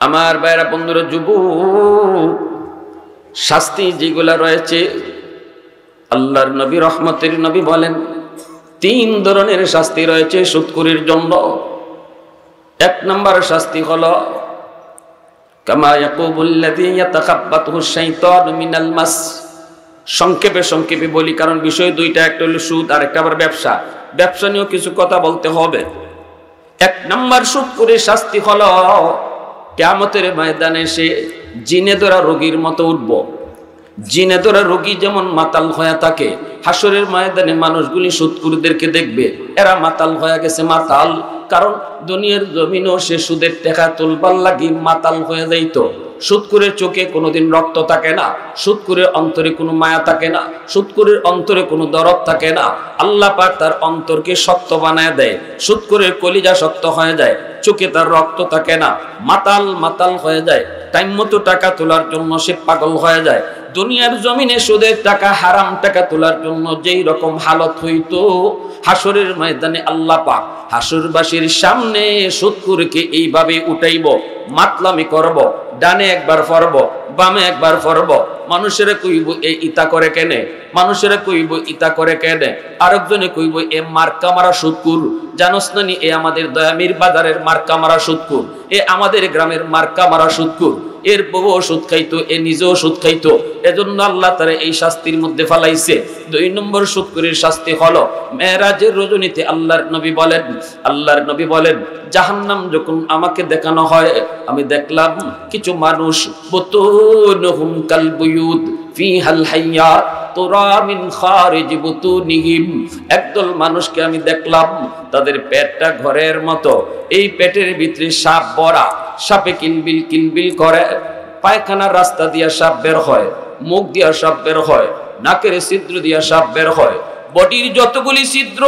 আমার ভাইরা বন্ধুরা, যুবক শাস্তি যেগুলা রয়েছে, আল্লাহর নবী রহমতের নবী বলেন 3 ধরনের শাস্তি রয়েছে সুদখোরের জন্য। 1 নম্বর শাস্তি হলো কামা ইয়াকুবুল্লাযী ইয়াতাখাব্বাতুহু শাইতানু মিনাল মাস। সংক্ষেপে বলি, কারণ বিষয় দুইটা, একটা হলো সুদ আর একটা আবার ব্যবসা। ব্যবসা নিয়েও কিছু কথা বলতে হবে। 1 নম্বর সুদখোরের শাস্তি হলো কিয়ামতের ময়দানে সে জিনে ধরা রোগীর মতো উঠব। জিনে ধরা রোগী যেমন মাতাল হয়ে থাকে, হাসরের ময়দানে মানুষগুলি সুদখোরদেরকে দেখবে এরা মাতাল হয়ে গেছে। মাতাল কারণ দুনিয়ার জমিনও সে সুদের টাকা তুলবার লাগি মাতাল হয়ে যাইতো। সুদখোরের চোখে কোনোদিন রক্ত থাকে না, সুদখোরের অন্তরে কোনো মায়া থাকে না, সুদখোরের অন্তরে কোনো দরদ থাকে না। আল্লাহ পাক তার অন্তরকে শক্ত বানায় দেয়, সুদখোরের কলিজা শক্ত হয়ে যায়, চোখে তার রক্ত থাকে না, মাতাল হয়ে যায়। টাইম মতো টাকা তোলার জন্য সে পাগল হয়ে যায়। দুনিয়ার জমিনে সুদের টাকা, হারাম টাকা তোলার জন্য যেই রকম হালত হইতো, হাসরের ময়দানে আল্লাহ পাক হাসরবাসীর সামনে সুদখোরকে এইভাবে উঠাইব, মাতলামি করব, ডানে একবার ফরব, বামে একবার ফরব। মানুষেরা কইব এ ইতা করে কেনে, মানুষেরা কইব ইতা করে কেনে, আরেকজনে কইব এ মার্কা মারা সুদখোর। জানোস না নি এ আমাদের দয়ামির বাজারের মার্কা মারা সুদখোর, এ আমাদের গ্রামের মার্কা মারা সুদখোর। এর বউও সুদ খাইতো, এ নিজেও সুদ খাইতো, এজন্য আল্লাহ তারা এই শাস্তির মধ্যে ফেলাইছে। 2 নম্বর সুদখোরের শাস্তি হলো মেরাজের রজনীতে আল্লাহর নবী বলেন জাহান্নাম যখন আমাকে দেখানো হয়, আমি দেখলাম কিছু মানুষ বুতুনুহুম কাল বুয়ুত ফিহাল হাইয়াত তুরা মিন খারিজ বুতুনিহিম। একদল মানুষকে আমি দেখলাম তাদের পেটটা ঘরের মতো, এই পেটের ভিতরে সাপ ভরা, সাপে কিলবিল করে। পায়খানার রাস্তা দিয়া সাপ বের হয়, মুখ দিয়া সাপ বের হয়, নাকের ছিদ্র দিয়া সাপ বের হয়, বডির যতগুলি ছিদ্র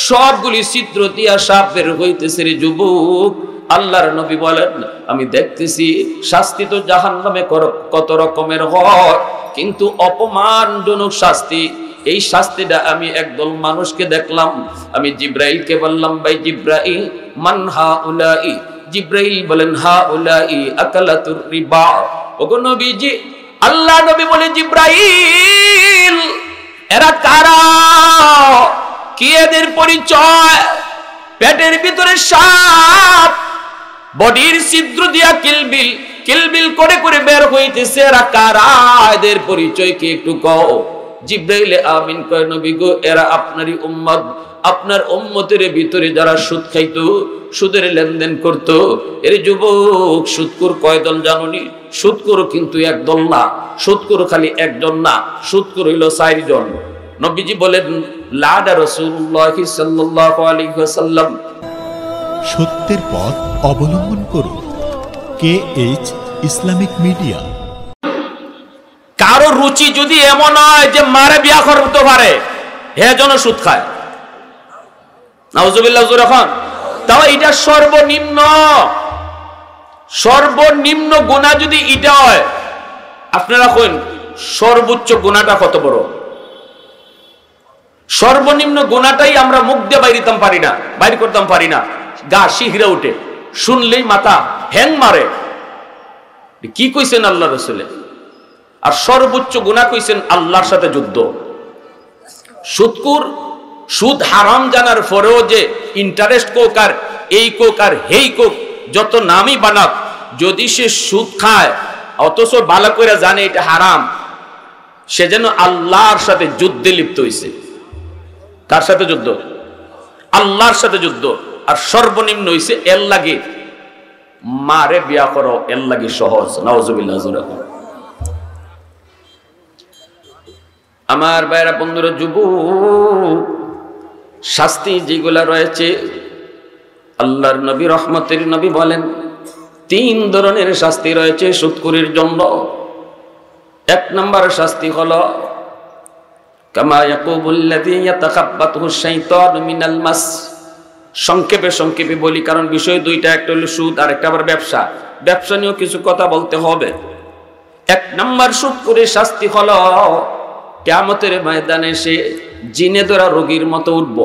সবগুলি ছিদ্র দিয়া সাপ বের হইতেছে রে যুবক। আল্লাহর নবী বলেন আমি দেখতেছি শাস্তি তো জাহান্নামে কত রকমের হয়, কিন্তু অপমানজনক শাস্তি, এই শাস্তিটা আমি একদল মানুষকে দেখলাম। আমি জিব্রাইলকে বললাম ভাই জিব্রাইল মান হাউলাই। জিব্রাইল বলেন হাউলাই আকালাতুর রিবা। ওগো নবীজি, আল্লাহ নবী বলে জিব্রাইল এরা কারা, কি এদের পরিচয়? পেটের ভিতরে সাপ, বডির ছিদ্র দিয়া কিলবিল করে বের হইতেছে, এরা কারা, এদের পরিচয় কি একটু কও। জিব্রাইল আমিন কয় নবী গো, এরা আপনারই উম্মত। আপনার উম্মতের ভিতরে যারা সুদ খাইতো, সুদের লেনদেন করতো। এর যুবক সুদখোর কয় দল জানোনি? সুদখোর কিন্তু একদল না, সুদখোর খালি একজন না, সুদখোর হইল 4 জন। নবীজি বলেন লাদা রাসূলুল্লাহ সাল্লাল্লাহু আলাইহি ওয়াসাল্লাম, সত্যের পথ অবলম্বন করুন। KH Islamic media. কারো রুচি যদি এমন হয় যে মারে বিয়া করতে পারে, হে জন সুদ খায়, নাউজুবিল্লাহ যখন, তাও এটা সর্বনিম্ন গুনাহ যদি এটা হয়, আপনারা কইন সর্বোচ্চ গুনাহটা কত বড়? সর্বনিম্ন গুনাহটাই আমরা মুখ দিয়ে বাইর করতাম পারি না, গা শিহরে উঠে, শুনলেই মাথা হ্যাং মারে। কি কইছেন আল্লাহ রাসূল? আর সর্বোচ্চ গুনাহ কইছেন আল্লাহর সাথে যুদ্ধ। সুদখোর সুদ হারাম জানার পরেও যে ইন্টারেস্ট কোক আর এই কোক আর হেই কোক যত নামই বানাক, যদি সে সুদ খায় অথচ ভালো করে জানে এটা হারাম, সে যেন আল্লাহর সাথে যুদ্ধে লিপ্ত হইছে। কার সাথে যুদ্ধ? আল্লাহর সাথে যুদ্ধ। আর সর্বনিম্ন হইছে এর লাগে মারে বিয়া করো, এর লাগে সহজ। নাউজুবিল্লাহ। আমার ভাইরা বন্ধুরা, যুবক শাস্তি যেগুলা রয়েছে, আল্লাহর নবী রহমতের নবী বলেন 3 ধরনের শাস্তি রয়েছে সুদখোরের জন্য। 1 নম্বর শাস্তি হলো কামা ইয়াকুবুল্লাযী ইয়াতাখাব্বাতুহু শাইতানু মিনাল মাস। সংক্ষেপে বলি, কারণ বিষয় দুইটা, একটা হলো সুদ আর একটা আবার ব্যবসা। ব্যবসা নিয়েও কিছু কথা বলতে হবে। 1 নম্বর সুদখোরের শাস্তি হলো কিয়ামতের ময়দানে সে জিনে ধরা রোগীর মতো উঠব।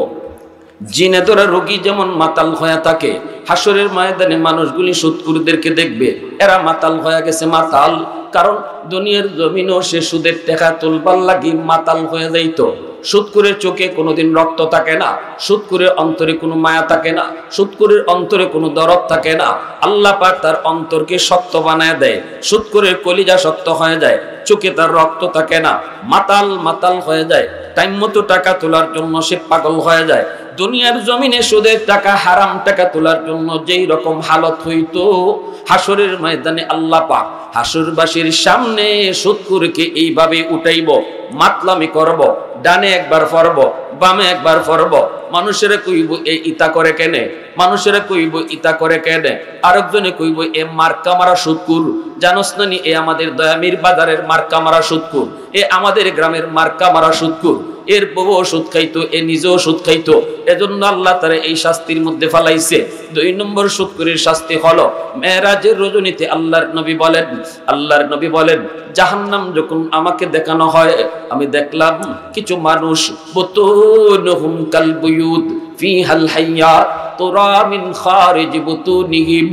জিনে ধরা রোগী যেমন মাতাল হয়ে থাকে, হাসরের ময়দানে মানুষগুলি সুদখোরদেরকে দেখবে, এরা মাতাল হয়ে গেছে। মাতাল কারণ দুনিয়ার জমিনও সে সুদের টাকা তুলবার লাগি মাতাল হয়ে যাইতো। সুদখোরের চোখে কোনোদিন রক্ত থাকে না, সুদখোরের অন্তরে কোনো মায়া থাকে না, সুদখোরের অন্তরে কোনো দরদ থাকে না। আল্লাহ পাক তার অন্তরকে শক্ত বানায় দেয়, সুদখোরের কলিজা শক্ত হয়ে যায়, চোখে তার রক্ত থাকে না, মাতাল মাতাল হয়ে যায়। টাইম মতো টাকা তোলার জন্য সে পাগল হয়ে যায়। দুনিয়ার জমিনে সুদের টাকা, হারাম টাকা তোলার জন্য যেই রকম হালত হইতো, হাসরের ময়দানে আল্লাহ পাক হাসরবাসীর সামনে সুদখোরকে এইভাবে উঠাইব, মাতলামি করব, ডানে একবার ফরব, বামে একবার ফরব। মানুষেরা কইব এই ইতা করে কেনে, মানুষেরা কইব ইতা করে কেনে, আরেকজনে কইব এ মার্কা মারা সুদখোর, জানোস না নি এ আমাদের দয়ামির বাজারের মার্কা মারা সুদখোর, এ আমাদের গ্রামের মার্কা মারা সুদখোর, এর বউও সুদ খাইতো, এ নিজেও সুদ খাইতো। এজন্য আল্লাহ তারা এই শাস্তির মধ্যে ফালাইছে। 2 নম্বর সুদখোরের শাস্তি হলো মেরাজের রজনীতে আল্লাহর নবী বলেন জাহান্নাম যখন আমাকে দেখানো হয়, আমি দেখলাম কিছু মানুষ বুতুনহুম কালবুয়ুত ফিহাল হাইয়াত তুরা মিন খারিজ বুতুনিহিম,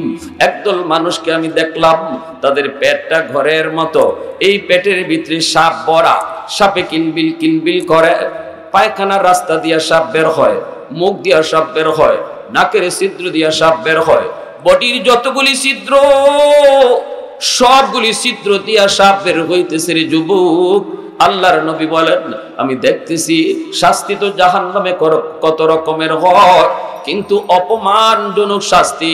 একদল মানুষকে আমি দেখলাম তাদের পেটটা ঘরের মতো, এই পেটের ভিতরে সাপ ভরা, সাপে কিলবিল কিলবিল করে, পায়খানার রাস্তা দিয়া সাপ বের হয়, মুখ দিয়া সাপ বের হয়, নাকের ছিদ্র দিয়া সাপ বের হয়, বডির যতগুলি ছিদ্র সবগুলি ছিদ্র দিয়া সাপ বের হইতেছে রে যুবক। আল্লাহর নবী বলেন আমি দেখতেছি শাস্তি তো জাহান্নামে কত রকমের হয়, কিন্তু অপমানজনক শাস্তি,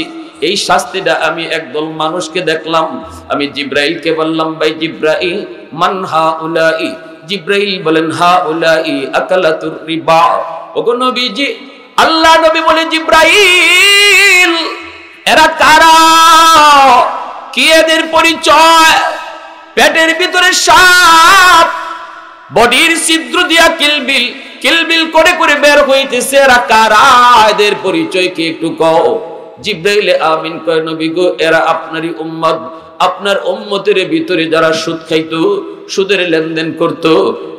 এই শাস্তিটা আমি একদল মানুষকে দেখলাম। আমি জিব্রাইলকে বললাম ভাই জিব্রাইল মান হাউলাই, জিব্রাইল বলেন হাউলাই আকালাতুর রিবা। ওগো নবীজি, আল্লাহ নবী বলে জিব্রাইল এরা কারা, কি এদের পরিচয়? পেটের ভিতরে সাপ, বডির ছিদ্র দিয়া কিলবিল কিলবিল করে করে বের হইতেছে, এরা কারা, এদের পরিচয় কি একটু কও। জিব্রাইল আমিন কয় নবী গো, এরা আপনারই উম্মত, আপনার উম্মতের ভিতরে যারা সুদ খাইতো, সুদের লেনদেন করত।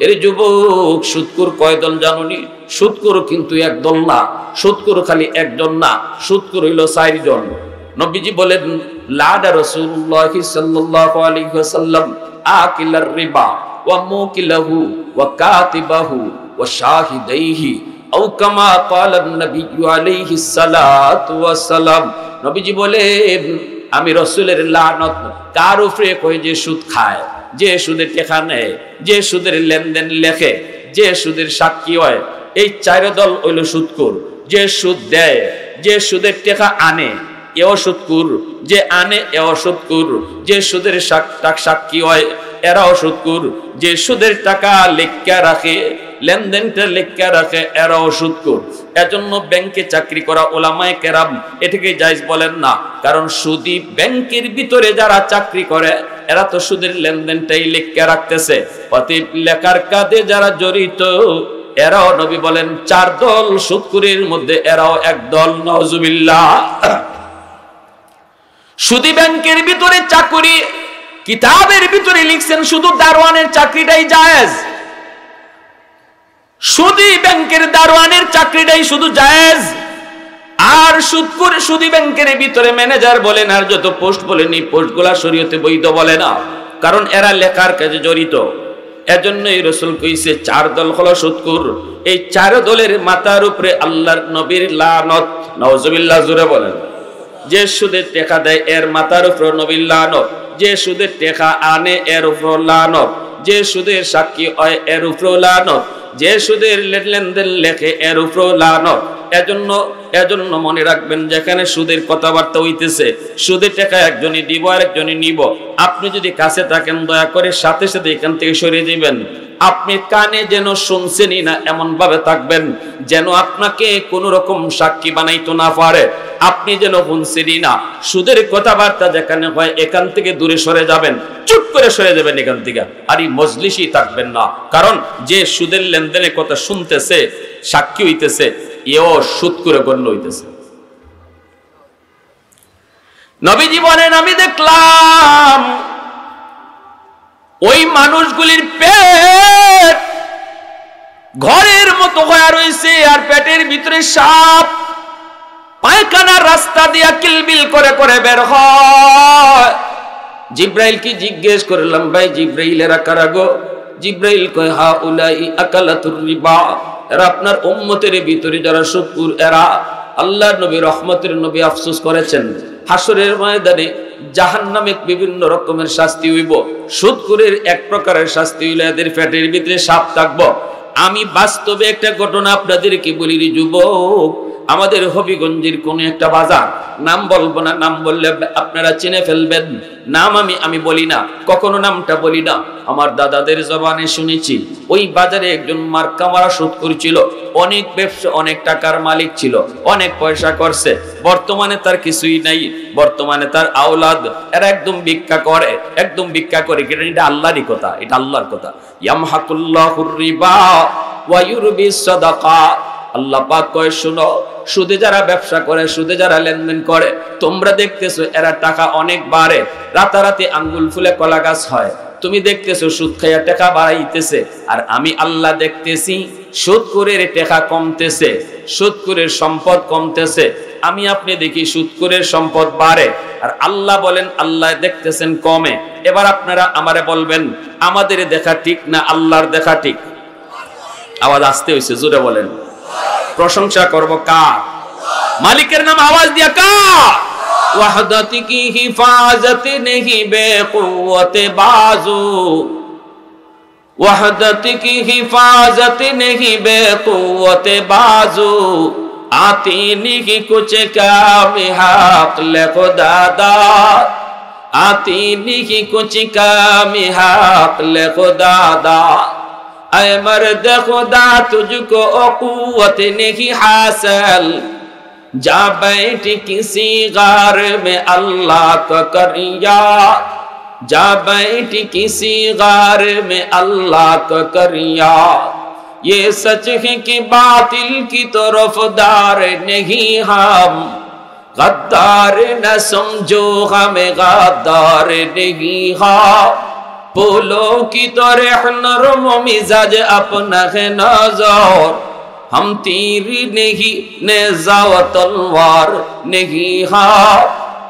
এর যুবক, সুদখোর কয় দল জানোনি? সুদখোর কিন্তু একদল না, সুদখোর খালি একজন না, সুদখোর হইল 4 জন। নবীজি বলেন লাদা রাসূলুল্লাহ সাল্লাল্লাহু আলাইহি ওয়াসাল্লাম আকিলার রিবা ওয়া মুকিলাহু ওয়া কাতিবাহু ওয়া শাহিদাইহি আও কামা ক্বালা নবী আলাইহিস সালাতু ওয়াস সালাম। নবীজি বলেন আমি রাসূলের লানত কার উপরে কই যে সুদ খায়, যে সুদের টাকা নেয়, যে সুদের লেনদেন লেখে, যে সুদের সাক্ষী হয়, এই 4 দল হইল সুদখোর। যে সুদ দেয়, যে সুদের টাকা আনে এও সুদখোর, যে আনে এও সুদখোর, যে সুদের সাক্ষী হয় এরাও সুদখোর, যে সুদের টাকা লেখা রাখে, লেনদেনটা লেখা রাখে, এরাও সুদখোর। এজন্য ব্যাংকে চাকরি করা ওলামায়ে কেরাম এটাকে জায়েজ বলেন না, কারণ সুদী ব্যাংকের ভিতরে যারা চাকরি করে এরা তো সুদের লেনদেনটাই লেখা রাখতেছে। অতএব লেখার কাজে যারা জড়িত এরাও নবী বলেন 4 দল সুদখোরের মধ্যে এরাও এক দল, নাউজুবিল্লাহ। সুদী ব্যাংকের ভিতরে চাকরি, কিতাবের ভিতরে লিখছেন শুধু দারোয়ানের চাকরিটাই জায়েজ, সুদী ব্যাংকের দারোয়ানের চাকরিটাই শুধু জায়েজ। আর সুদখোর সুদী ব্যাংকের ভিতরে ম্যানেজার বলেন আর যত পোস্ট বলেন, এই পোস্টগুলা শরীয়তে বৈধ বলে না, কারণ এরা লেখার কাজে জড়িত। এজন্যই রাসূল কইছে 4 দল হলো সুদখোর। এই 4 দলের মাথার উপরে আল্লাহর নবীর লানত, নাউজুবিল্লাহ, জোরে বলেন। যে সুদের টাকা দেয় এর মাথার উপর নবীর লানত, যে সুদের টাকা আনে এর উপর লানত, যে সুদের সাক্ষী হয় এর উপর লানত, যে সুদের লেনদেন লেখে এর উপর লানত। এজন্য মনে রাখবেন, যেখানে সুদের কথাবার্তা হইতেছে, সুদের টাকা একজনই দিব আর একজনই নিব, আপনি যদি কাছে থাকেন দয়া করে সাথে সাথে এখান থেকে সরে দিবেন। আপনি কানে যেন শুনছেনই না এমন ভাবে থাকবেন যেন আপনাকে কোন রকম সাক্ষী বানাইতো না পারে, আপনি যেন শুনছেনই না। সুদের কথাবার্তা যেখানে হয় এখান থেকে দূরে সরে যাবেন, চুপ করে সরে যাবেন এখান থেকে, আর এই মজলিসই থাকবেন না। কারণ যে সুদের লেনদেনের কথা শুনতেছে, সাক্ষী হইতেছে, এও সুদ করে গণ্য হইতেছে। নবীজি বলেন আমি দেখলাম ওই মানুষগুলির পেট ঘরের মতো হয়ে রয়েছে, আর পেটের ভিতরে সাপ। পায়খানার রাস্তা দিয়া কিলবিল করে করে বের হয়। জিব্রাইল কি জিজ্ঞেস করলাম, ভাই জিব্রাইল এরা কারা গো? জিব্রাইল কয় হা উলাই আকালাতুর রিবা, এরা আপনার উম্মতের ভিতরে যারা সুদখোর এরা। আল্লাহর নবী রহমতের নবী আফসোস করেছেন, হাসরের ময়দানে জাহান্নামে বিভিন্ন রকমের শাস্তি হইব। সুদখোরের এক প্রকারের শাস্তি হইল এদের পেটের ভিতরে সাপ থাকবো। আমি বাস্তবে একটা ঘটনা আপনাদেরকে বলি রে যুবক, আমাদের হবিগঞ্জের কোন একটা বাজার, নাম বলবো না, নাম বললে আপনারা চিনে ফেলবেন। নাম আমি বলি না, কখনো নামটা বলি না। আমার দাদাদের জবানে শুনেছি ওই বাজারে একজন মার্কা মারা সুদখোর ছিল, অনেক ব্যবসা, অনেক টাকার মালিক ছিল, অনেক পয়সা করছে। বর্তমানে তার কিছুই নাই, বর্তমানে তার আওলাদ এরা একদম ভিক্ষা করে, একদম ভিক্ষা করে। এটা আল্লাহরই কথা, এটা আল্লাহর কথা। ইয়ামহাকুল্লাহুর রিবা ওয়া ইউরবিস সাদাকা। আল্লাহ পাক কয় শুনো, সুদে যারা ব্যবসা করে, সুদে যারা লেনদেন করে, তোমরা দেখতেছো এরা টাকা অনেক বাড়ে, রাতারাতি আঙ্গুল ফুলে কলা গাছ হয়। তুমি দেখতেছো সুদ খাইয়া টাকা বাড়াইতেছে, আর আমি আল্লাহ দেখতেছি সুদখোরের টাকা কমতেছে, সুদখোরের সম্পদ কমতেছে। আমি আপনি দেখি সুদখোরের সম্পদ বাড়ে, আর আল্লাহ বলেন আল্লাহ দেখতেছেন কমে। এবার আপনারা আমারে বলবেন আমাদের দেখা ঠিক না আল্লাহর দেখা ঠিক? আওয়াজ আসতে হয়েছে, জোরে বলেন। প্রশংসা করব কার? মালিকের নাম আওয়াজ দিয়া কার? ওয়াহদাতি কি হিফাজত নেহি বেকুওয়াতে বাজু, ওয়াহদাতি কি হিফাজত নেহি বেকুওয়াতে বাজু, आती नहीं कुछ काम हक ले खुदा दा, आती नहीं कुछ काम हक ले खुदा दा। ऐ मर्द खुदा तुझको कुव्वत नहीं हासिल, जा बैठ किसी गार में अल्लाह का करिया, जा बैठ किसी गार में अल्लाह का करिया। ये सच है कि बातिल की तरफदार नहीं हम, गद्दार न समझो हमें गद्दार नहीं हम। फूलों की तरह नरम मिजाज अपना है नजर, हम तीर नहीं नेज़ा व तलवार नहीं हम,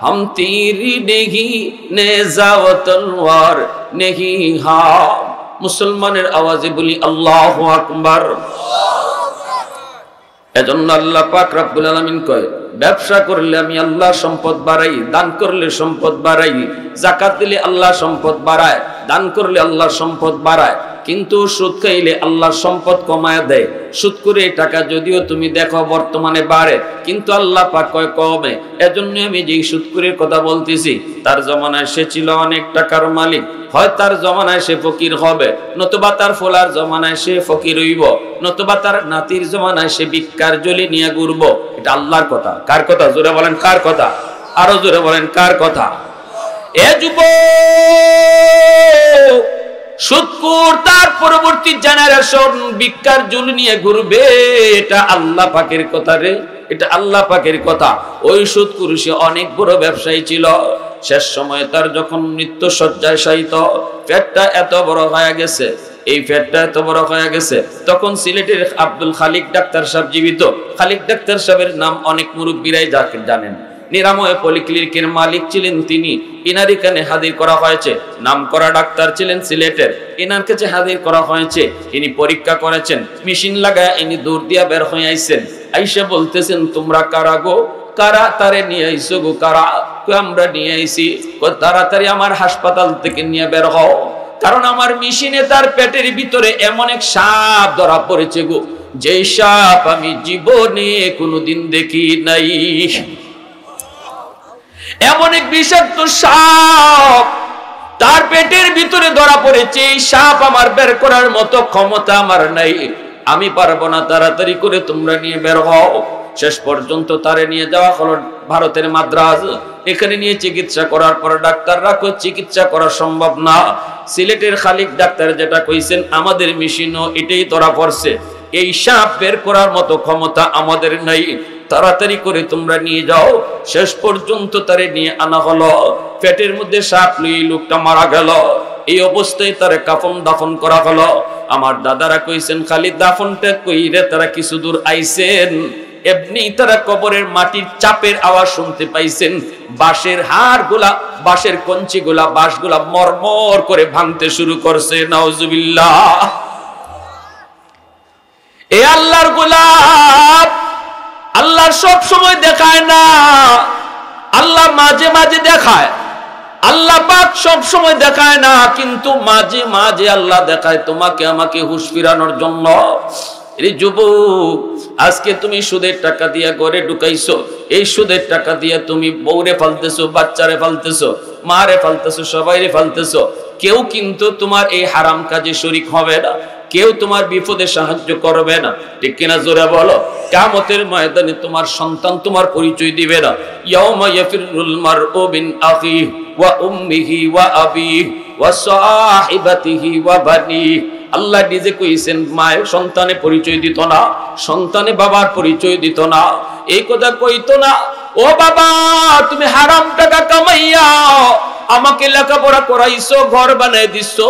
हम तीर नहीं नेज़ा व तलवार नहीं हम। মুসলমানের আওয়াজে বলি আল্লাহু আকবার। এজন্য আল্লাহ পাক রব্বুল আলামিন কয়, ব্যবসা করলে আমি আল্লাহ সম্পদ বাড়াই, দান করলে সম্পদ বাড়াই, যাকাত দিলে আল্লাহ সম্পদ বাড়ায়, দান করলে আল্লাহ সম্পদ বাড়ায়। কিন্তু সুদ খাইলে আল্লাহর সম্পদ কমায় দেয়। সুদ করে টাকা যদিও তুমি দেখো বর্তমানে বাড়ে, কিন্তু আল্লাহ পাক কয় কমে। এজন্য আমি যেই সুদ করে কথা বলতেছি, তার জমানায় সে ছিল অনেক টাকার মালিক, হয় তার জমানায় সে ফকির হবে, নতুবা তার ফোলার জমানায় সে ফকির হইব, নতুবা তার নাতির জমানায় সে ভিক্ষার জলি নিয়ে ঘুরবো। এটা আল্লাহর কথা। কার কথা? জোরে বলেন কার কথা? আরো জোরে বলেন কার কথা? এ যুবক, সুদখোর তার পরবর্তী জেনারেশন ভিক্ষার জুলি নিয়ে ঘুরবে, এটা আল্লাহ পাকের কথা রে, এটা আল্লাহ পাকের কথা। ওই সুদখোর সে অনেক বড় ব্যবসায়ী ছিল। শেষ সময় তার যখন মৃত্যু শয্যায় শায়িত, পেটটা এত বড় হয়ে গেছে, এই পেটটা এত বড় হয়ে গেছে, তখন সিলেটের আব্দুল খালিক ডাক্তার সাহেব জীবিত। খালিক ডাক্তার সাহেবের নাম অনেক মুরব্বীরাই জানেন। নিরাময় পলিক্লিনিকের মালিক ছিলেন তিনি। ইনার এখানে হাজির করা হয়েছে, নাম করা ডাক্তার ছিলেন সিলেটের, ইনার কাছে হাজির করা হয়েছে। ইনি পরীক্ষা করেছেন, মেশিন লাগায় ইনি দূর দিয়া বের হয়ে আইছেন। আইসা বলতেছেন, তোমরা কারা গো? কারা তারে নিয়ে আইছো গো? কারা? আমরা নিয়ে আইছি। তাড়াতাড়ি আমার হাসপাতাল থেকে নিয়ে বের হও, কারণ আমার মেশিনে তার পেটের ভিতরে এমন এক সাপ ধরা পড়েছে গো, যে সাপ আমি জীবনে কোনোদিন দেখি নাই। এমন এক বিষাক্ত সাপ তার পেটের ভিতরে ধরা পড়েছে। এই সাপ আমার বের করার মতো ক্ষমতা আমার নাই, আমি পারবো না, তাড়াতাড়ি করে তোমরা নিয়ে বের হও। শেষ পর্যন্ত তারে নিয়ে যাওয়া হলো ভারতের মাদ্রাজ। এখানে নিয়ে চিকিৎসা করার পর ডাক্তাররা কই চিকিৎসা করা সম্ভব না। সিলেটের খালিক ডাক্তার যেটা কইছেন, আমাদের মেশিনও এটাই ধরা পড়ছে, এই সাপ বের করার মতো ক্ষমতা আমাদের নাই, তাড়াতাড়ি করে তোমরা নিয়ে যাও। শেষ পর্যন্ত তারে নিয়ে আনা হলো। পেটের মধ্যে সাপ লই লোকটা মারা গেল। এই অবস্থায় তারে কাফন দাফন করা হলো। আমার দাদারা কইছেন খালি দাফনটা কইরে তারা কিছু দূর আইছেন, এমনি তারা কবরের মাটির চাপের আওয়াজ শুনতে পাইছেন, বাঁশের হাড়গুলা, বাঁশের কঞ্চিগুলা, বাঁশগুলা মরমর করে ভাঙতে শুরু করছে। নাউজুবিল্লাহ। এ আল্লাহর গোলাপ, আল্লাহ সব সময় দেখায় না, আল্লাহ মাঝে মাঝে দেখায়। আল্লাহ পাক সব সময় দেখায় না, কিন্তু মাঝে মাঝে আল্লাহ দেখায় তোমাকে আমাকে হুঁশ ফিরানোর জন্য। এই যুবক, আজকে তুমি সুদের টাকা দিয়ে ঘরে ঢুকাইছো, এই সুদের টাকা দিয়ে তুমি বউরে ফালতেছো, বাচ্চারে ফালতেছো, মারে ফালতেছো, সবাইরে ফালতেছো। কেউ কিন্তু তোমার এই হারাম কাজে শরীক হবে না, কেউ তোমার বিপদে সাহায্য করবে না, ঠিক কিনা? জোরে বলো। কিয়ামতের ময়দানে তোমার সন্তান তোমার পরিচয় দিবে না। ইয়াউমা ইয়াফিরুল মারউ মিন আখিহি ওয়া উম্মিহি ওয়া আবিহি ওয়া সাহিবাতিহি ওয়া বানিহি। আল্লাহ নিজে কইছেন মায়ের সন্তানে পরিচয় দিত না, সন্তানে বাবার পরিচয় দিত না। এই কথা কইতো না, ও বাবা তুমি হারাম টাকা কামাইয়া আমাকে লেখাপড়া করাইছো, ঘর বানাই দিছো,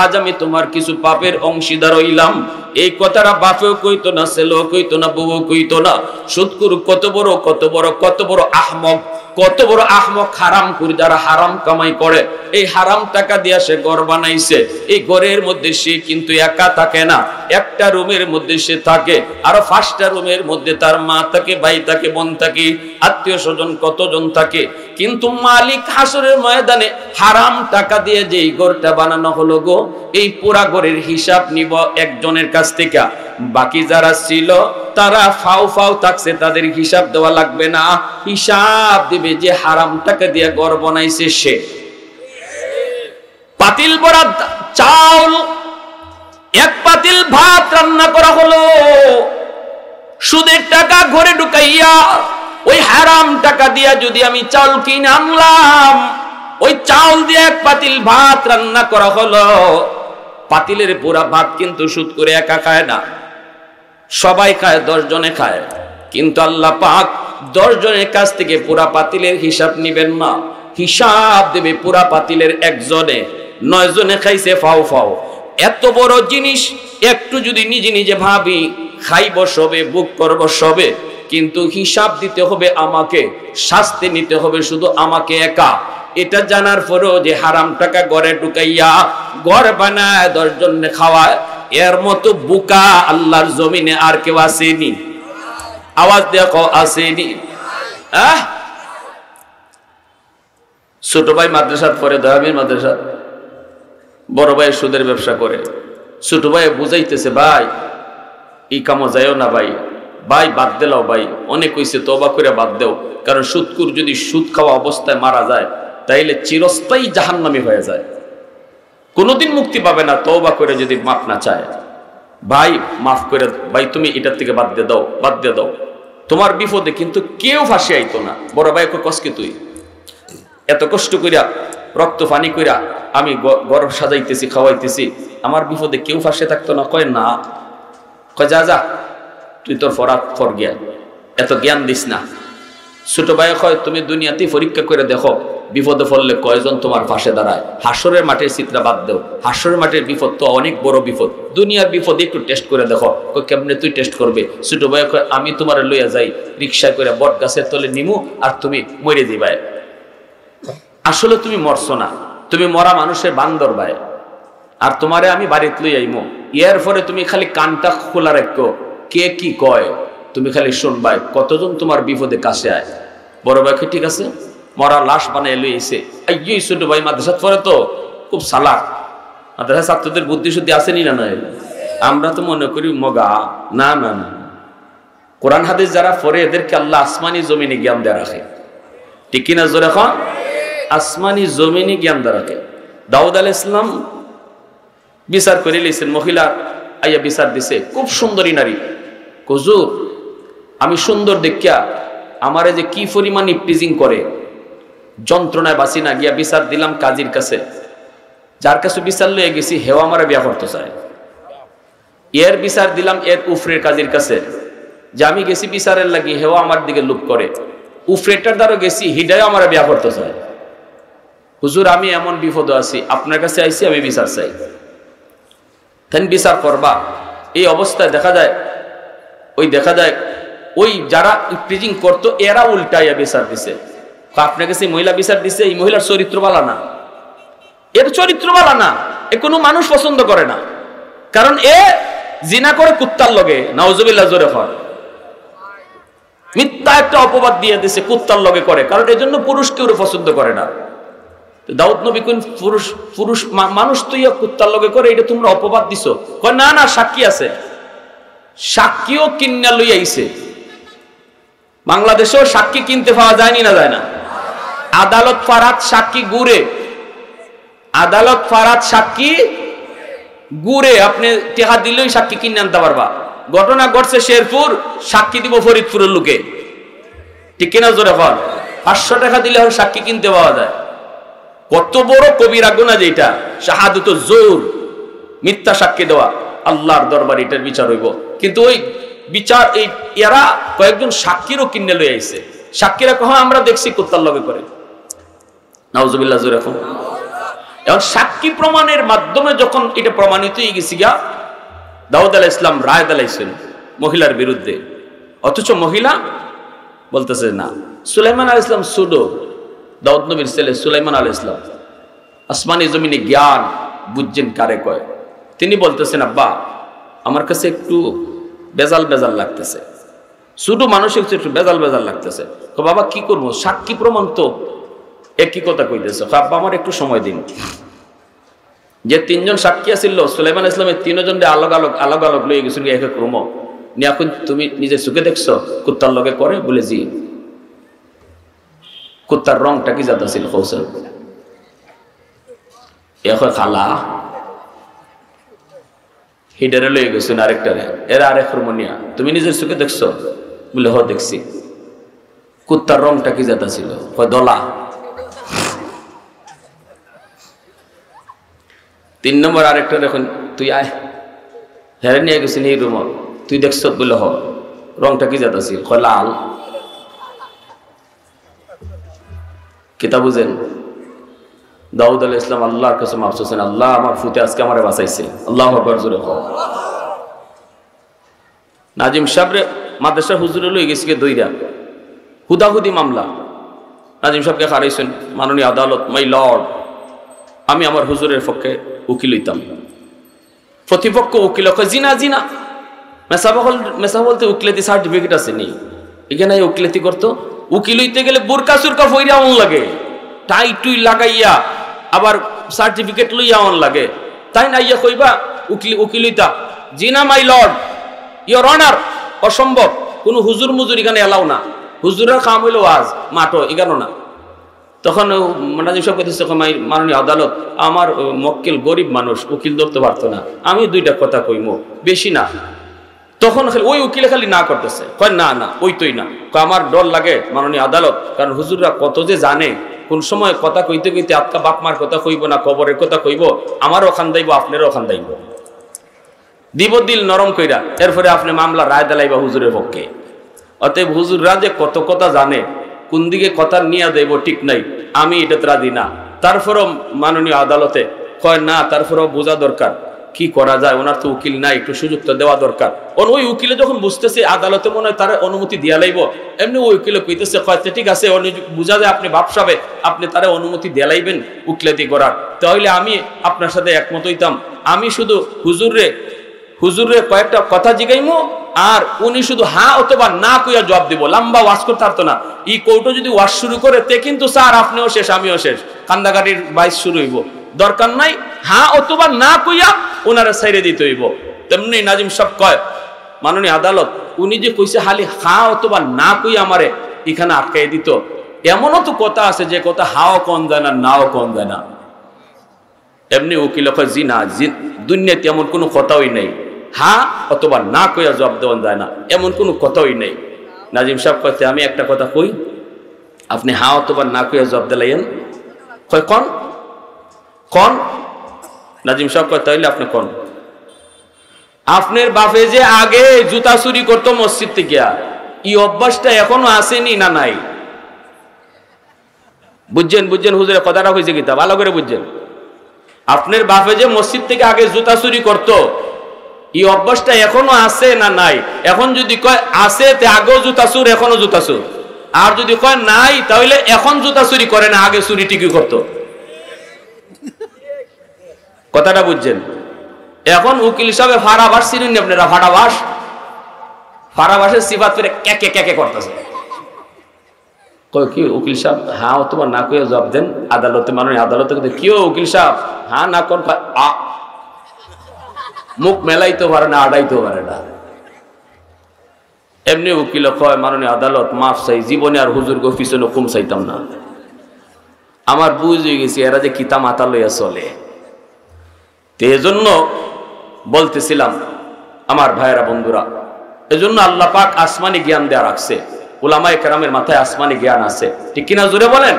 আজ আমি তোমার কিছু পাপের অংশীদার হইলাম। এই কথাটা বাপেও কইতো না, ছেলেও কইতো না, বউও কইতো না। সুদখোর কত বড় কত বড় কত বড় আহমক, কত বড় আহমক হারামখোর, যারা হারাম কামাই করে। এই হারাম টাকা দিয়া সে ঘর বানাইছে, এই ঘরের মধ্যে সে কিন্তু একা থাকে না, একটা রুমের মধ্যে সে থাকে, আরো 5টা রুমের মধ্যে তার মা থাকে, ভাই থাকে, বোন থাকে, আত্মীয় স্বজন কতজন থাকে। কিন্তু মালিক হাসরের ময়দানে হারাম টাকা দিয়ে যে এই ঘরটা বানানো হলো গো, এই পুরা ঘরের হিসাব নিব একজনের কাছ থেকে। বাকি যারা ছিল তারা ফাও ফাও থাকছে, তাদের হিসাব দেওয়া লাগবে না, হিসাব দিবে যে হারাম টাকা দিয়ে ঘর বানাইছে সে। পাতিল ভরা চাউল, এক পাতিল ভাত রান্না করা হলো, সুদের টাকা ঘরে ঢুকাইয়া ওই হারাম টাকা দিয়া যদি আমি চাউল কিনে আনলাম, ওই চাউল দিয়ে এক পাতিল ভাত রান্না করা হলো। পাতিলের পুরা ভাত কিন্তু সুদ করে একা খায় না, সবাই খায়, 10 জনে খায়। কিন্তু আল্লাহ পাক 10 জনের কাছ থেকে পুরা পাতিলের হিসাব নিবেন না, হিসাব দেবে পুরা পাতিলের একজনে। 9 জনে খাইছে ফাও ফাও। এত বড় জিনিস একটু যদি নিজে নিজে ভাবি, খাইব সবে, বুক করব সবে, কিন্তু হিসাব দিতে হবে আমাকে, শাস্তি নিতে হবে শুধু আমাকে একা। এটা জানার পরেও যে হারাম টাকা ঘরে ঢুকাইয়া ঘর বানায় 10 জনে খাওয়ায়, এর মতো বুকা আল্লাহর জমিনে আর কেউ আসেনি? আওয়াজ দেখো, আসেনি? ছোট ভাই মাদ্রাসাত পড়ে, দয়ামির মাদ্রাসা, বড় ভাই সুদের ব্যবসা করে। ছোট ভাই বুঝাইতেছে, ভাই এই কামো যাইও না ভাই, ভাই বাদ দিলাও ভাই, অনেক হইছে, তওবা করে বাদ দেও। কারণ সুদকুর যদি সুদ খাওয়া অবস্থায় মারা যায় তাইলে চিরস্থায়ী জাহান্নামী হয়ে যায়, কোনোদিন মুক্তি পাবে না তওবা করে যদি মাফ না চায়। ভাই মাফ করে, ভাই তুমি এটার থেকে বাদ দিয়ে দাও, বাদ দিয়ে দাও। তোমার বিপদে কিন্তু কেউ ফাঁসি আইতো না। বড় ভাই কসকে তুই এত কষ্ট কইরা রক্ত পানি কইরা আমি গরম সাজাইতেছি, খাওয়াইতেছি, আমার বিপদে কেউ ফাঁসে থাকতো না? কয় না। কয় যা যা, তুই তোর ফরাত ফর জ্ঞান, এত জ্ঞান দিস না। ছোট ভাই কয় তুমি দুনিয়াতে পরীক্ষা করে দেখো, বিপদে পড়লে কয়জন তোমার পাশে দাঁড়ায়। হাসরের মাঠের চিত্রা বাদ দেও, হাসরের মাঠের বিপদ তো অনেক বড় বিপদ, দুনিয়ার বিপদ একটু টেস্ট করে দেখো। কয় কেমনে তুই টেস্ট করবে? ছোট ভাই কয় আমি তোমার লইয়া যাই, রিক্সা করে বট গাছের তলে নিমু, আর তুমি মরে দিবাই। আসলে তুমি মরছো না, তুমি মরা মানুষের বান্দর ভাই, আর তোমারে আমি বাড়িতে লই আইমো। এর পরে তুমি খালি কানটা খোলা রাখো, কে কি কয় তুমি খালি শুনবাই, কতজন তোমার বিপদে কাছে আয়। বড় ভাইকে ঠিক আছে, মরা লাশ বানাই লইছে। এই ছোট ভাই মাদ্রাসাত পড়ে তো খুব সালাক, মাদ্রাসা ছাত্রদের বুদ্ধি শুদ্ধি আসেনি না? নয়, আমরা তো মনে করি মগা। না না না, কোরআন হাদিস যারা পড়ে এদেরকে আল্লাহ আসমানি জমিনে জ্ঞান দেয়া রাখে, ঠিক কিনা? জোরে এখন আসমানি জমিনে জ্ঞান দেয়া রাখে। দাউদ আলাইহিস সালাম বিচার করে লিখছেন, মহিলা আইয়া বিচার দিছে, খুব সুন্দরী নারী। হুজুর আমি সুন্দর দেখিয়া আমারে যে কি পরিমাণ ইপটিজিং করে, যন্ত্রণায় বাঁচি না, গিয়া বিচার দিলাম কাজীর কাছে, যার কাছে বিচার লইয়া গেছি হেও আমারে বিয়া করতে চায়। এর বিচার দিলাম এর উফরের কাজীর কাছে, যে আমি গেছি বিচারের লাগি, হেও আমার দিকে লুপ করে। উফরেটার দ্বারা গেছি, হিডায় আমারে বিয়া করতে চায়। হুজুর আমি এমন বিপদ আছি, আপনার কাছে আইছি, আমি বিচার চাই। তেন বিচার করবা। এই অবস্থায় দেখা যায় ওই যারা প্রিজিং করতো এরা উল্টাইয়া বিচার দিছে। আপনার কাছে মহিলা বিচার দিছে, এই মহিলার চরিত্র ভালো না, এর চরিত্র ভালো না, এ কোনো মানুষ পছন্দ করে না, কারণ এ জিনা করে কুত্তার লগে, নাউজুবিল্লাহ জোরে হয়, মিথ্যা একটা অপবাদ দিয়ে দিছে কুত্তার লগে করে, কারণ এই জন্য পুরুষ কেউ পছন্দ করে না। দাউদ নবী কোন পুরুষ মানুষ তো ইয়া কুত্তার লগে করে, এটা তোমরা অপবাদ দিছো। কয় না না, সাক্ষী আছে, সাক্ষীও কিন্না লই আইছে। বাংলাদেশেও সাক্ষী কিনতে পাওয়া যায়নি না যায় না? আদালত ফারাত সাক্ষী গুড়ে, আদালত ফারাত সাক্ষী গুড়ে, আপনি টেহা দিলেই সাক্ষী কিনে আনতে পারবা। ঘটনা ঘটছে শেরপুর, সাক্ষী দিব ফরিদপুরের লোকে, ঠিক কিনা জোরে বল? 500 টাকা দিলে এখন সাক্ষী কিনতে পাওয়া যায়। কত বড় কবিরা গুনাহ যেটা, শাহাদাত জোর, মিথ্যা সাক্ষী দেওয়া। আল্লাহর দরবারে এটার বিচার হইব। কিন্তু ওই বিচার এই এরা কয়েকজন সাক্ষীরও কিনে লই আইছে। সাক্ষীরা কহ আমরা দেখছি কুত্তার লগে করে, নাউজুবিল্লাহ জোরে এখন। এখন সাক্ষী প্রমাণের মাধ্যমে যখন এটা প্রমাণিত হয়ে গেছি গা, দাউদ আলাইহিস সালাম রায় দিয়েছেন মহিলার বিরুদ্ধে, অথচ মহিলা বলতেছে না। সুলাইমান আলাইহিস সালাম সুডো, দাউদ নবীর ছেলে সুলাইমান আলাইহিস সালাম আসমানি জমিনে জ্ঞান বুঝছেন কারে কয়। তিনি বলতেছেন আব্বা আমার কাছে একটু বেজাল বেজাল লাগতেছে, শুধু মানুষের একটু বেজাল বেজাল লাগতেছে। বাবা কি করবো, সাক্ষী প্রমাণ তো একই কথা কইতেছে। আব্বা আমার একটু সময় দিন। যে 3 জন সাক্ষী আছিল সুলাইমান ইসলামের 3 জন আলাগ আলাগ লয়ে গেছিল এক এক রুম নিয়ে। এখন তুমি নিজের চোখে দেখছো কুত্তার লগে করে? বলে জি। কুত্তার রংটা কি জাত ছিল? কৌশল এখন খালা হিডারে লয়ে গেছো না আরেকটারে, এরা আরেক রুমনিয়া, তুমি নিজের চোখে দেখছো? বলে হ দেখছি। কুত্তার রংটা কি জাত ছিল? দলা। 3 নম্বর আরেকটা দেখুন, তুই আয়, হেরে নিয়ে গেছিস এই রুম, তুই দেখছ? বলে হ। রংটা কি জাত ছিল? লাল। কিতা বুঝেন? দাউদ আলাইহিস সালাম আল্লাহর কাছে মাফ চাইছেন, আল্লাহ আমার ফুতে আজকে আমারে বাঁচাইছে। আল্লাহু আকবার জোরে কও। নাজিম সাহেবরে মাদ্রাসা হুজুরে লই গেছে দইরা, হুদাহুদি মামলা। নাজিম সাহেবকে হারাইছেন মাননীয় আদালত, মাই লর্ড আমি আমার হুজুরের পক্ষে উকিল হইতাম। প্রতিপক্ষ উকিল কয় জিনা জিনা। মেসা বলতে উকিলাতি সার্টিফিকেট আছে নি, এখানে উকিলাতি করতো। উকিল হইতে গেলে বোরকা সুরকা ফইরা অন লাগে, টাই টুই লাগাইয়া আবার সার্টিফিকেট লইয়া অন লাগে। তাই না ইয়া কইবা উকিল হইতা? জিনা মাই লর্ড ইওর অনার, অসম্ভব। কোন হুজুর মুজুর এখানে এলাও না, হুজুরের কাম হইলো ওয়াজ, মাঠো এখানো না। তখন নাজিম সাহেব কইতেছে মাননীয় আদালত আমার মক্কেল গরিব মানুষ, উকিল ধরতে পারতো না, আমি 2টা কথা কইমো, বেশি না। তখন খালি ওই উকিলে খালি না করতেছে, কয় না না ওইতই না। আমার ডর লাগে মাননীয় আদালত, কারণ হুজুররা কত যে জানে, কোন সময় কথা কইতে কইতে আপকা বাপ মার কথা কইব না কবরের কথা কইব, আমারও ওখান দাইব আপনারও ওখান দাইব, দিব দিল নরম কইরা, এরপরে আপনি মামলা রায় দিলাইবা হুজুরের পক্ষে। অতএব হুজুররা যে কত কথা জানে, কোন দিকে কথা নিয়ে দেব ঠিক নাই, আমি এটাতে রাজি না। তারপরও মাননীয় আদালতে কয় না, তারপরেও বোঝা দরকার কি করা যায়, ওনার তো উকিল নাই, একটু সুযোগ তো দেওয়া দরকার। ওই উকিলে যখন বুঝতেছে আদালতে মনে হয় তার অনুমতি দিয়া লাইব, এমনি ওই উকিলে কইতেছে কয়তে ঠিক আছে, বুঝা যায় আপনি বাপসাবে, আপনি তারা অনুমতি দিয়া লাইবেন উকিলাতি করার, তাহলে আমি আপনার সাথে একমত হইতাম। আমি শুধু হুজুরে কয়েকটা কথা জিগাইমো, আর উনি শুধু হ্যাঁ অথবা না কইয়া জবাব দিব, লম্বা ওয়াজ করতে পারতো না। এই কোর্টও যদি ওয়াজ শুরু করে তে কিন্তু স্যার আপনিও শেষ আমিও শেষ, কান্দাকাটির বাইশ শুরু হইব। দরকার নাই, হ্যাঁ অথবা না কইয়া ওনারা ছাইরে দিতে হইব। তেমনি নাজিম সাহেব কয় মাননীয় আদালত, উনি যে কইছে খালি হ্যাঁ অথবা না কইয়া আমারে এখানে আটকাই দিত, এমনও তো কথা আছে যে কথা হাও কন যায় না, নাও কন যায় না। এমনি উকিল কয় জি না, দুনিয়াতে এমন কোনো কথাই নেই, হ্যাঁ অথবা না কইয়া জবাব দেওয়া যায় না, এমন কোনো কথাই নেই। নাজিম সাহেব কইতে আমি একটা কথা কই, আপনি হ্যাঁ অথবা না কইয়া জবাব দিলাইন। কয় কন কন। নাজিম সাহেব কয় তাইলে আপনি কন, আপনার বাপে যে আগে জুতা চুরি করতো মসজিদ থেকে, এই অভ্যাসটা এখনো আসেনি না নাই? বুঝছেন হুজুরের কথাটা হয়েছে কিতা, ভালো করে বুঝছেন। আপনার বাপে যে মসজিদ থেকে আগে জুতা চুরি করতো, এই অভ্যাসটা এখনো আছে না নাই? এখন যদি কয় আছে, তে আগেও জুতা চুর, এখনো জুতা চুর। আর যদি কয় নাই, তাহলে এখন জুতা চুরি করে না, আগে চুরি ঠিকই করতো। কথাটা বুঝছেন? এখন উকিল হিসাবে ফাড়াবাস চিনেন আপনারা? ফাড়াবাস, ফাড়াবাসের সিফাত করে ক্যাকে ক্যাকে করতেছে। কি উকিল সাহেব? হ্যাঁ তোমার না কয়ে জবাব দেন আদালতে। মানে আদালতে কি উকিল সাহেব? হ্যাঁ না কোন মুখ মেলাইতে পারে না, আড়াইতেও পারে না। এমনি উকিল কয় মাননীয় আদালত মাফ চাই, জীবনে আর হুজুর গো পিছনে কম চাইতাম না। আমার বুঝ হয়ে গেছি এরা যে কিতা মাথা লইয়া চলে। তো এজন্য বলতেছিলাম আমার ভাইয়েরা বন্ধুরা, এজন্য আল্লাহ পাক আসমানি জ্ঞান দেয়া রাখছে। উলামায়ে কেরামের মাথায় আসমানি জ্ঞান আছে, ঠিক কিনা? জোরে বলেন।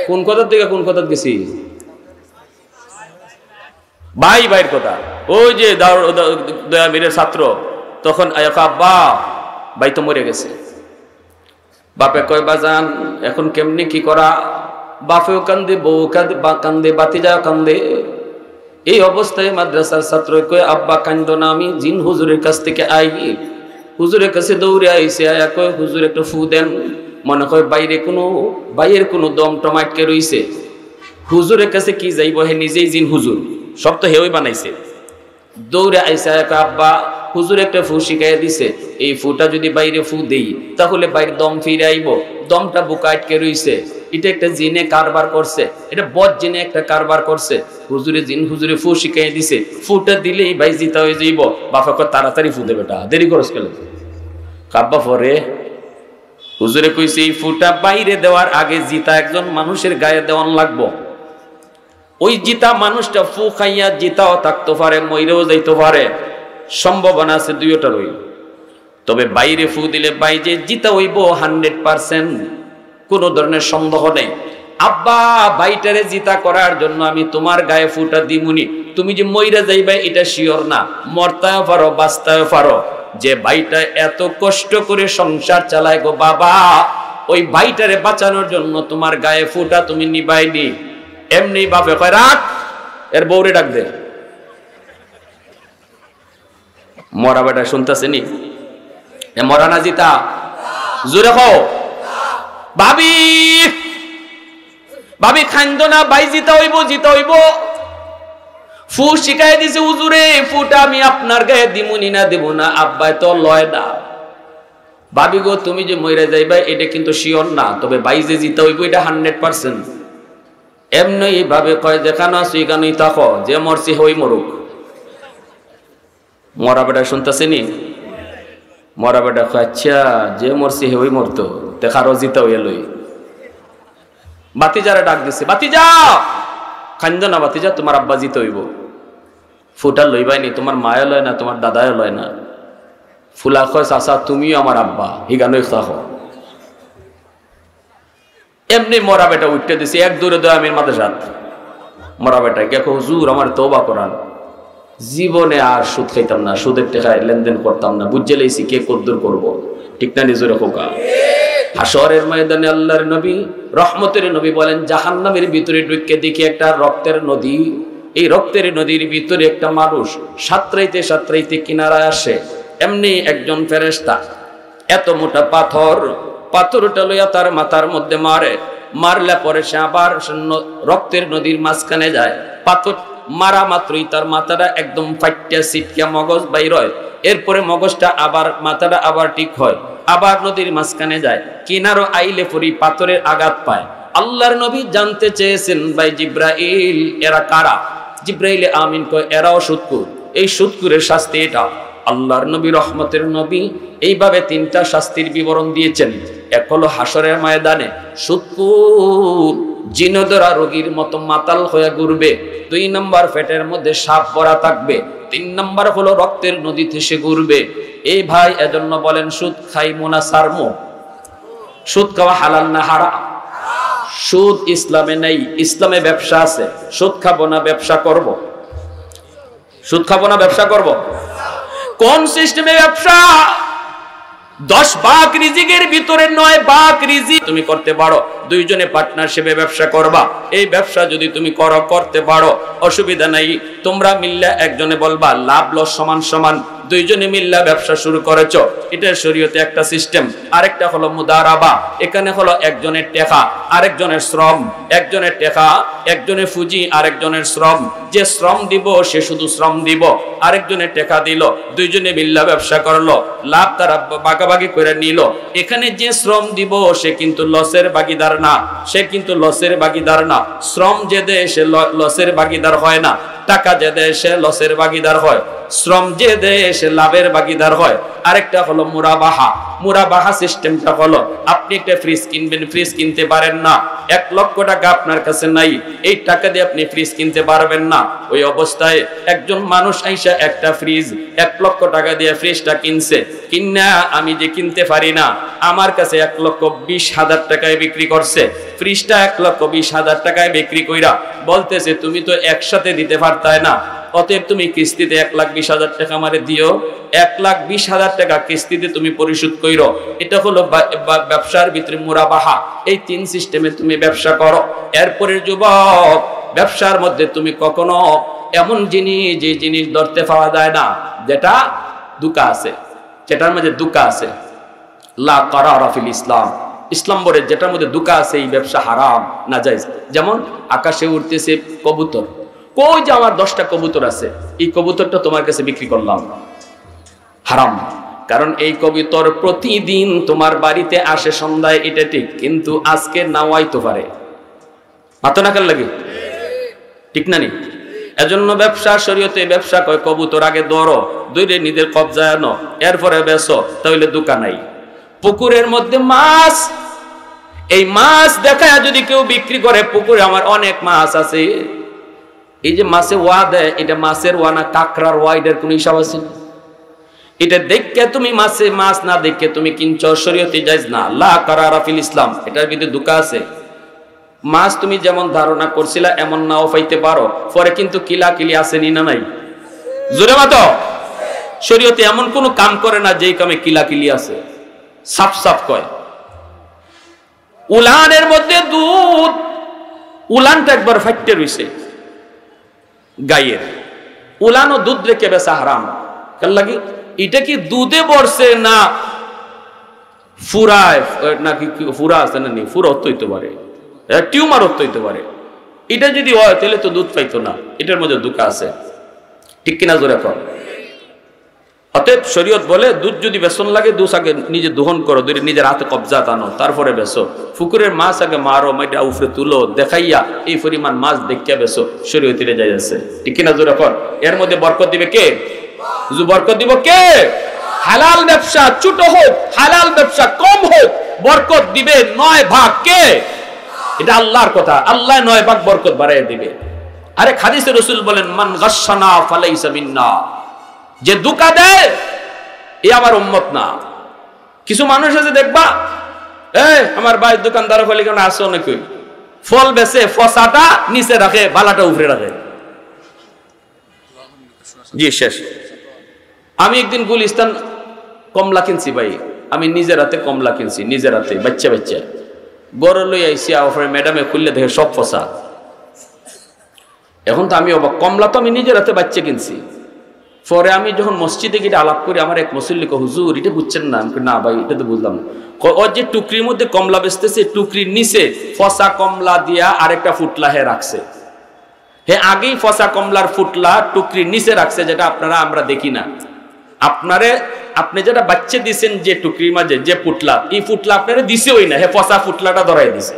কোন কথার দিকে কোন কথা গেছি? ভাই ভাইয়ের কথা। ওই যে দয়ামীরের ছাত্র তখন আব্বা ভাই তো মরে গেছে। বাপে কয় বাজান এখন কেমনি কি করা? বাপেও কান্দে, বউ কান্দে, বাতিজাও কান্দে। এই অবস্থায় মাদ্রাসার ছাত্র কয় আব্বা কান্দো না, আমি জিন হুজুরের কাছ থেকে আই। হুজুরের কাছে দৌড়ে আইসে, আয়া কয় হুজুর একটা ফু দেন। মনে হয় বাইরের কোনো দম টমাটকে রইছে। হুজুরের কাছে কি যাইব, হে নিজেই জিন হুজুর, সব তো হেউই বানাইছে। দৌড়ে আইসে, আয়া কয় আব্বা হুজুর একটা ফু শিখাইয়া দিছে, এই ফুটা যদি বাইরে ফু দেই তাহলে বাইরে দম ফিরে আইব। দমটা বুকে আটকে রইছে, এটা একটা জিনে কারবার করছে, এটা বদ জিনে একটা কারবার করছে। হুজুরে ফু শিখাইয়া দিছে, ফুটা দিলেই ভাই জিতা হয়ে যাইব। বাপা কয় তাড়াতাড়ি ফু দে বেটা, দেরি করস কেন? কাব্বা পরে হুজুরে কইছে এই ফুটা বাইরে দেওয়ার আগে জিতা একজন মানুষের গায়ে দেওয়ান লাগবো। ওই জিতা মানুষটা ফু খাইয়া জিতাও থাকতে পারে, মইরেও যাইতে পারে, সম্ভাবনা আছে দুইটারই। তবে বাইরে ফু দিলে বাই যে জিতা হইব 100%, কোনো ধরনের সন্দেহ নেই। আব্বা বাইটারে জিতা করার জন্য আমি তোমার গায়ে ফুটা দিমুনি, তুমি যে মইরা যাইবা এটা শিওর না, মরতেও পারো বাঁচতেও পারো। যে ভাইটা এত কষ্ট করে সংসার চালায় গো বাবা, ওই ভাইটারে বাঁচানোর জন্য তোমার গায়ে ফুটা তুমি নিবাইনি। এমনি বাপে কয় রাখ, এর বউরে ডাক দে। মরা বেটা শুনতেছেনি? মরা না জিতা? জোরে কও ভাবি, ভাবি খাইন্দো না, ভাই জিতা হইব, জিতা হইব। ফু শিখাই দিছে হুজুরে, ফুটা আমি আপনার গায়ে দিমুনি না দেব না, আব্বাই তো লয় না। ভাবি গো তুমি যে মইরা যাইবা এটা কিন্তু শিওর না, তবে ভাই যে জিতা হইব এটা 100%। এমনি ভাবে কয় যেখানে আছো এখানেই থাকো, যে মরছি হই মরুক। মরা বেটা শুনতেছেনি? মরা বেটা কয় আচ্ছা যে মরছি হই মরতো, দেখারও জিতা হইয়া লই। বাতিজারে ডাক দিছে, বাতিজা খাইন্দ না, বাতিজা তোমার আব্বা জিতে হইব। ফুটা লইবাইনি, তোমার মায়া লয় না, তোমার দাদাও লয় না। ফুলা কয় চাচা তুমিও আমার আব্বা, হিগানোই থাকো। এমনি মরা বেটা উঠতে দিছে, এক দূরে দেয় আমির মাঝে সাথ। মরা বেটা কে হুজুর আমার তওবা করান, জীবনে আর সুদ খাইতাম না, সুদের টাকায় লেনদেন করতাম না, বুঝে লাইছি কে কদ্দুর করবো, ঠিক না? নিজের খোকা। হাশরের ময়দানে আল্লাহর নবী রহমতের নবী বলেন জাহান্নামের ভিতরে ঢুকে দেখি একটা রক্তের নদী। এই রক্তের নদীর ভিতরে একটা মানুষ সাঁতরাইতে সাঁতরাইতে কিনারায় আসে। এমনি একজন ফেরেশতা এত মোটা পাথরটা লইয়া তার মাথার মধ্যে মারলে পরে সে আবার রক্তের নদীর মাঝখানে যায়। পাথর মারা মাত্রই তার মাথাটা একদম ফাইটটা সিটকা মগজ বাইর হয়। এরপরে মগজটা আবার মাথাটা আবার ঠিক হয়, আবার নদীর মাঝখানে যায়, কিনারো আইলে পরি পাথরের আঘাত পায়। আল্লাহর নবী জানতে চেয়েছেন ভাই জিব্রাইল এরা কারা? জিব্রাইল আমিন কয় এরাও সুদকুর, এই সুদকুরের শাস্তি এটা। আল্লাহর নবী রহমতের নবী এইভাবে 3টা শাস্তির বিবরণ দিয়েছেন। এক হলো হাসরের ময়দানে সুদকুর জিনদরা রোগীর মতো মাতাল হয়ে ঘুরবে। 2 নম্বর পেটের মধ্যে সাপ ভরা থাকবে। 3 নম্বর হলো রক্তের নদীতে সে ঘুরবে। এই ভাই এজন্য বলেন সুদ খাইমু না ছাড়মু? সুদ খাওয়া হালাল না হারাম? সুদ ইসলামে নেই, ইসলামে ব্যবসা আছে। সুদ খাবো না ব্যবসা করব? সুদ খাবো না ব্যবসা করব? কোন সিস্টেমে ব্যবসা? 10 ভাগ রিজিকের ভিতরে 9 ভাগ রিজিক তুমি করতে পারো, দুইজনে পার্টনারশিপে ব্যবসা করবা। এই ব্যবসা যদি তুমি করতে পারো অসুবিধা নাই, তোমরা মিল্লা একজনে বলবা লাভ লস সমান সমান, দুইজনে মিল্লা ব্যবসা শুরু করেছো, এটা শরীয়তে একটা সিস্টেম। আরেকটা হলো মুদারাবা, এখানে হলো একজনের টাকা আরেকজনের শ্রম, একজনের টাকা একজনের পুঁজি আরেকজনের শ্রম, যে শ্রম দিব সে শুধু শ্রম দিব, আরেকজনের টাকা দিল, দুইজনে মিল্লা ব্যবসা করলো, লাভ তারা ভাগাভাগি করে নিল। এখানে যে শ্রম দিব সে কিন্তু লসের ভাগীদার না, সে কিন্তু লসের ভাগীদার না। শ্রম যে দেয় সে লসের ভাগীদার হয় না, টাকা যে দেয় সে লসের ভাগীদার হয়, শ্রম যে দেয় সে লাভের ভাগীদার হয়। আরেকটা হলো মুরাবাহা। মুরাবাহা সিস্টেমটা হলো আপনি একটা ফ্রিজ কিনবেন, ফ্রিজ কিনতে পারেন না, 1 লক্ষ টাকা আপনার কাছে নাই, এই টাকা দিয়ে আপনি ফ্রিজ কিনতে পারবেন না। ওই অবস্থায় একজন মানুষ আইসা একটা ফ্রিজ 1 লক্ষ টাকা দিয়ে ফ্রিজটা কিনছে, কিনা আমি যে কিনতে পারি না, আমার কাছে 1,20,000 টাকায় বিক্রি করছে। ফ্রিজটা 1,20,000 টাকায় বিক্রি কইরা বলতেছে তুমি তো একসাথে দিতে পারতাই না, অতএব তুমি কিস্তিতে 1,20,000 টাকা আমারে দিও, 1,20,000 টাকা কিস্তিতে তুমি পরিশোধ কইরো। এটা হলো ব্যবসার ভিতরে মুরাবাহা। এই 3 সিস্টেমে তুমি ব্যবসা করো। এরপরে যুবক, ব্যবসার মধ্যে তুমি কখনো এমন জিনিস যে জিনিস ধরতে পাওয়া যায় না, যেটা দুকা আছে, যেটার মধ্যে দুকা আছে, লা কারারা ফিল ইসলাম, ইসলাম বলে যেটার মধ্যে দুকা আছে এই ব্যবসা হারাম নাজায়েজ। যেমন আকাশে উড়তেছে কবুতর, কই যে আমার 10টা কবুতর আছে, এই কবুতরটা তোমার কাছে বিক্রি করলাম, হারাম। কারণ এই কবুতর প্রতিদিন তোমার বাড়িতে আসে সন্ধ্যায়, এটা ঠিক, কিন্তু আজকে নাও আইতে পারে, মাথা নাকার লাগে, ঠিক না নি? এজন্য ব্যবসা শরীয়তে ব্যবসা কয় কবুতর আগে ধরো, ধরে নিজের কবজায় আনো, এরপরে বেচো, তাহলে দোকান নাই। পুকুরের মধ্যে মাছ, এই মাছ দেখায় যদি কেউ বিক্রি করে, পুকুরে আমার অনেক মাছ আছে, এই যে মাছে ওয়া দেয়, এটা মাছের ওয়া না কাঁকড়ার ওয়া, এটার কোন হিসাব আছে? এটা দেখে তুমি মাছে মাছ না দেখে তুমি কিনছো, শরীয়তে জায়েজ না, লা কারারা ফিল ইসলাম, এটার ভিতরে দুকা আছে। মাছ তুমি যেমন ধারণা করছিলা এমন নাও পাইতে পারো, পরে কিন্তু কিলাকিলি আসেনি না নাই? জোরে মাতো। শরীয়তে এমন কোন কাম করে না যেই কামে কিলাকিলি আছে, সাফ সাফ কয়। উলানের মধ্যে দুধ, উলানটা একবার ফাইটে রইছে গায়ের, উলান ও দুধ রেখে বেচা হারাম। কার লাগি? এটা কি দুধে বর্ষে না ফুরায়, নাকি ফুরা আছে না নি? ফুরা অর্থ হইতে পারে, টিউমার অর্থ হইতে পারে। এটা যদি হয় তাহলে তো দুধ পাইতো না, এটার মধ্যে দুকা আছে, ঠিক কিনা জোরে কর। অতএব শরীয়ত বলে দুধ যদি বেসন লাগে, দুধ আগে নিজে দহন করো, নিজের হাতে কবজা টানো, তারপরে বেসো। পুকুরের মাছ আগে মারো, মাইটা উফরে তুলো, দেখাইয়া এই পরিমাণ মাছ দেখিয়া বেসো, শরীয়তে যাই আছে, ঠিক কিনা জোরে কর। এর মধ্যে বরকত দিবে কে? বরকত দিব কে? হালাল ব্যবসা ছোট হোক, হালাল ব্যবসা কম হোক, বরকত দিবে 9 ভাগ কে? এটা আল্লাহর কথা, আল্লাহ 9 ভাগ বরকত বাড়াইয়া দিবে। আরে হাদিসে রাসূল বলেন মান গাশশানা ফালাইসা মিন্না, যে দুকা দেয় এ আমার উম্মত না। কিছু মানুষ আছে দেখবা, আমার ভাই দোকানদার হলে কেন আসো নাকি, ফল বেচে ফসাটা নিচে রাখে, বালাটা উপরে রাখে। জি শেষ। আমি একদিন গুলিস্তান কমলা কিনছি ভাই, আমি নিজের হাতে কমলা কিনছি, নিজের হাতে বাচ্চা বাচ্চা গড় লই আইসি, ম্যাডামে খুললে দেখে সব ফসা। এখন তো আমি অবাক, কমলা তো আমি নিজের হাতে বাচ্চা কিনছি। পরে আমি যখন মসজিদে গিয়ে আলাপ করি, আমার এক মুসল্লি কয় হুজুর এটা বুঝছেন না? আমি না ভাই এটা তো বুঝলাম না। ওর যে টুকরির মধ্যে কমলা বেচতেছে, টুকরির নিচে ফসা কমলা দিয়া আরেকটা ফুটলা হে রাখছে। হে আগেই ফসা কমলার ফুটলা টুকরির নিচে রাখছে, যেটা আপনারা আমরা দেখি না। আপনি যেটা বাচ্চা দিছেন যে টুকরির মাঝে যে ফুটলা, এই ফুটলা আপনারা দিছেই না, হে ফসা ফুটলাটা ধরাই দিছে।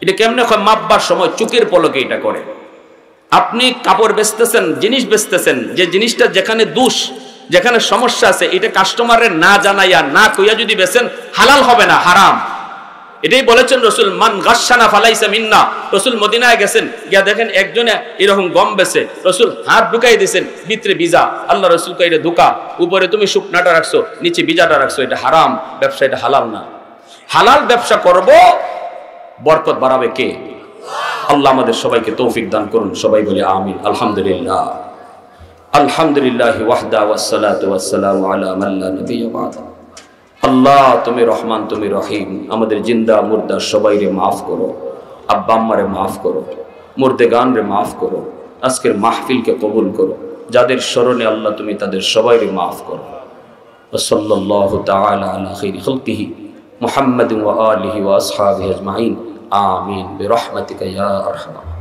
এটা কেমনে হয়? মাপবার সময় চোখের পলকে এটা করে। আপনি কাপড় বেচতেছেন, জিনিস বেচতেছেন, যে জিনিসটা যেখানে দোষ, যেখানে সমস্যা আছে, এটা কাস্টমারের না জানাইয়া না কইয়া যদি বেচেন, হালাল হবে না, হারাম। এটাই বলেছেন রসুল, মান গাশশানা ফালাইসা মিন্না। রসুল মদিনায় গেছেন, গিয়া দেখেন একজনে এরকম গম বেচে, রসুল হাত ঢুকাই দিয়েছেন, ভিতরে বিজা। আল্লাহ রসুল কই এটা ধোঁকা, উপরে তুমি শুকনাটা রাখছো, নিচে বিজাটা রাখছো, এটা হারাম ব্যবসা, এটা হালাল না। হালাল ব্যবসা করব, বরকত বাড়াবে কে? আল্লাহ আমাদের সবাইকে তৌফিক দান করুন, সবাই বলে আমিন। আলহামদুলিল্লাহ, আলহামদুলিল্লাহি ওয়াহদা ওয়াসসালাতু ওয়াসসালামু আলা মান লা নাবিয়্যা বা'দা। আল্লাহ তুমি রহমান, তুমি রহিম। আমাদের জিন্দা মুর্দা সবাইরে মাফ করো, আব্বা আম্মারে মাফ করো, মুর্দেগান রে মাফ করো, আজকের মাহফিলকে কবুল করো। যাদের স্মরণে আল্লাহ তুমি তাদের সবাইরে মাফ করো। সাল্লাল্লাহু তাআলা আলা খাইরি খালকিহি মুহাম্মাদিন ওয়া আলিহি ওয়া আসহাবিহি আজমাইন। আমিন বিরহমাতিকা ইয়া আরহামার